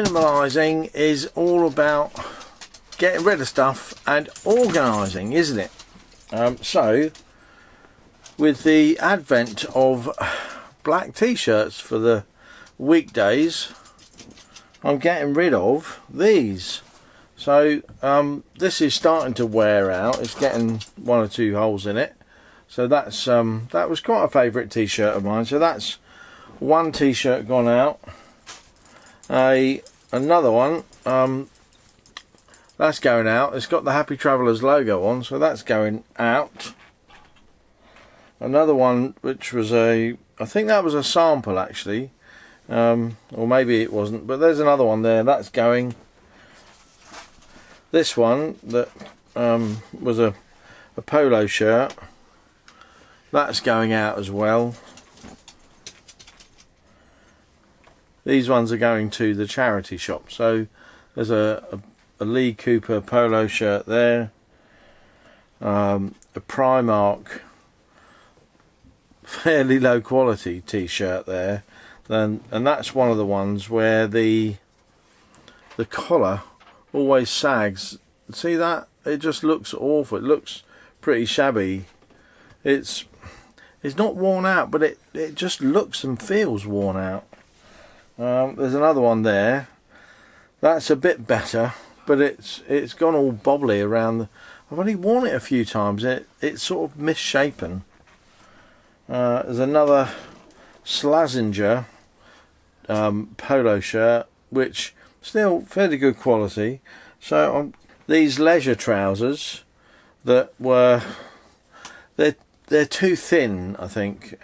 Minimalising is all about getting rid of stuff and organising, isn't it? So with the advent of black t-shirts for the weekdays, I'm getting rid of these. So this is starting to wear out. It's getting 1 or 2 holes in it. So that's that was quite a favourite t-shirt of mine. So that's one t-shirt gone out. Another one that's going out. It's got the Happy Travellers logo on, so that's going out. Another one which was I think that was a sample actually, or maybe it wasn't, but there's another one there that's going. This one that was a polo shirt, that's going out as well. These ones are going to the charity shop. So there's a Lee Cooper polo shirt there, a Primark fairly low quality t-shirt there, and that's one of the ones where the collar always sags. See that? It just looks awful. It looks pretty shabby. It's not worn out, but it just looks and feels worn out. There's another one there. That's a bit better, but it's gone all bobbly around. I've only worn it a few times. It's sort of misshapen. There's another Slazenger polo shirt, which still fairly good quality. So these leisure trousers that were they're too thin, I think.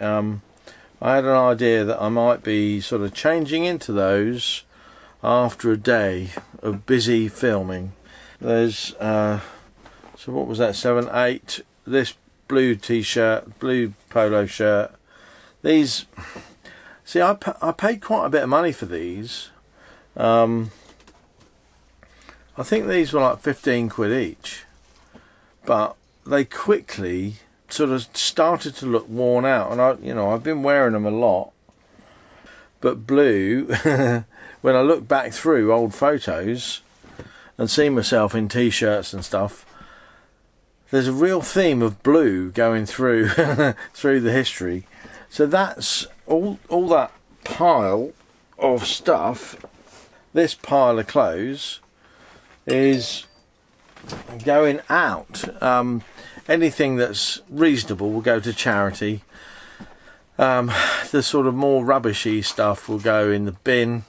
I had an idea that I might be sort of changing into those after a day of busy filming. There's so what was that, 7, 8, this blue t-shirt, blue polo shirt. These, see, I paid quite a bit of money for these. I think these were like 15 quid each, but they quickly sort of started to look worn out, and I've been wearing them a lot. But blue, when I look back through old photos and see myself in t-shirts and stuff, there's a real theme of blue going through through the history. So that's all that pile of stuff. This pile of clothes is going out. Anything that's reasonable will go to charity. The sort of more rubbishy stuff will go in the bin.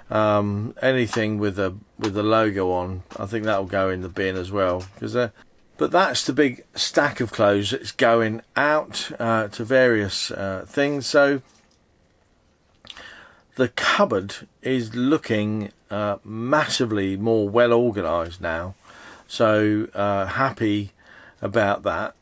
Anything with the logo on, I think that will go in the bin as well. But that's the big stack of clothes that's going out to various things. So the cupboard is looking massively more well organised now. So happy about that.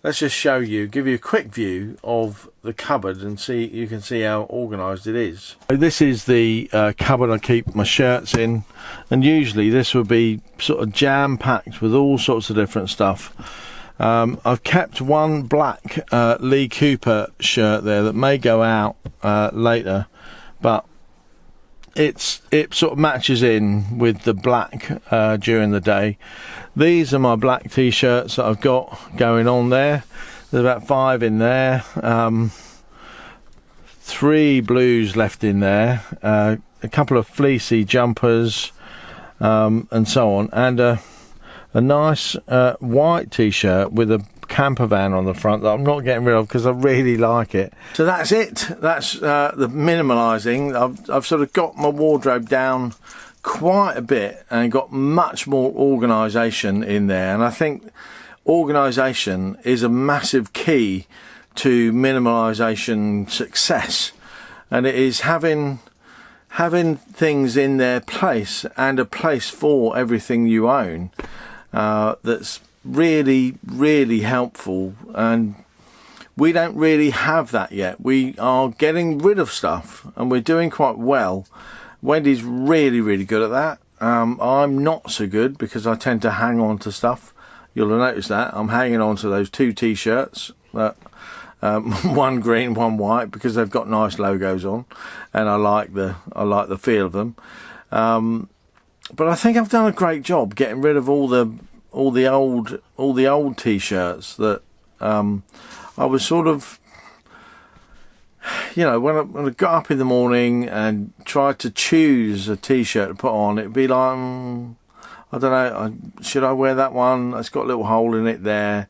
Let's just show you, give you a quick view of the cupboard and you can see how organised it is. So this is the cupboard I keep my shirts in, and usually this would be sort of jam-packed with all sorts of different stuff. I've kept one black Lee Cooper shirt there that may go out later, but it sort of matches in with the black during the day. These are my black t-shirts that I've got going on there. There's about 5 in there. 3 blues left in there. A couple of fleecy jumpers, and so on. And a nice white t-shirt with a camper van on the front that I'm not getting rid of because I really like it. So that's it. That's the minimalising. I've sort of got my wardrobe down quite a bit and got much more organisation in there, and I think organisation is a massive key to minimalisation success, and it is having things in their place and a place for everything you own. That's really helpful, and we don't really have that yet. We are getting rid of stuff and we're doing quite well. Wendy's really good at that. I'm not so good because I tend to hang on to stuff. You'll have noticed that I'm hanging on to those 2 t-shirts, one green, one white, because they've got nice logos on, and I like the feel of them. But I think I've done a great job getting rid of all the old T-shirts that I was sort of, you know, when I got up in the morning and tried to choose a T-shirt to put on, it'd be like, I don't know, should I wear that one? It's got a little hole in it there.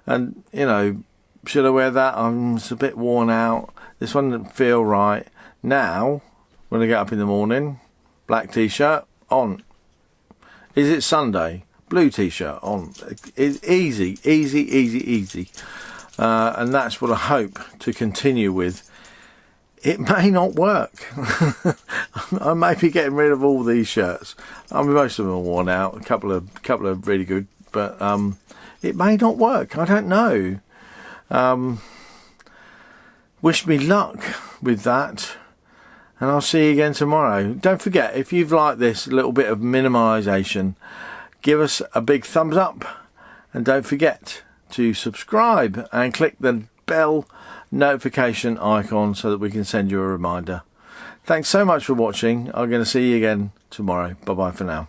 And, you know, should I wear that? It's a bit worn out. This one didn't feel right. Now, when I get up in the morning, black T-shirt, on. Is it Sunday? Blue T-shirt, on. It's easy, easy, easy, easy. And that's what I hope to continue with. It may not work. I may be getting rid of all these shirts. I mean, most of them are worn out. A couple of really good, but it may not work. I don't know. Wish me luck with that, and I'll see you again tomorrow. Don't forget, if you've liked this little bit of minimalisation, give us a big thumbs up, and don't forget to subscribe and click the bell notification icon so that we can send you a reminder. Thanks so much for watching. I'm going to see you again tomorrow. Bye bye for now.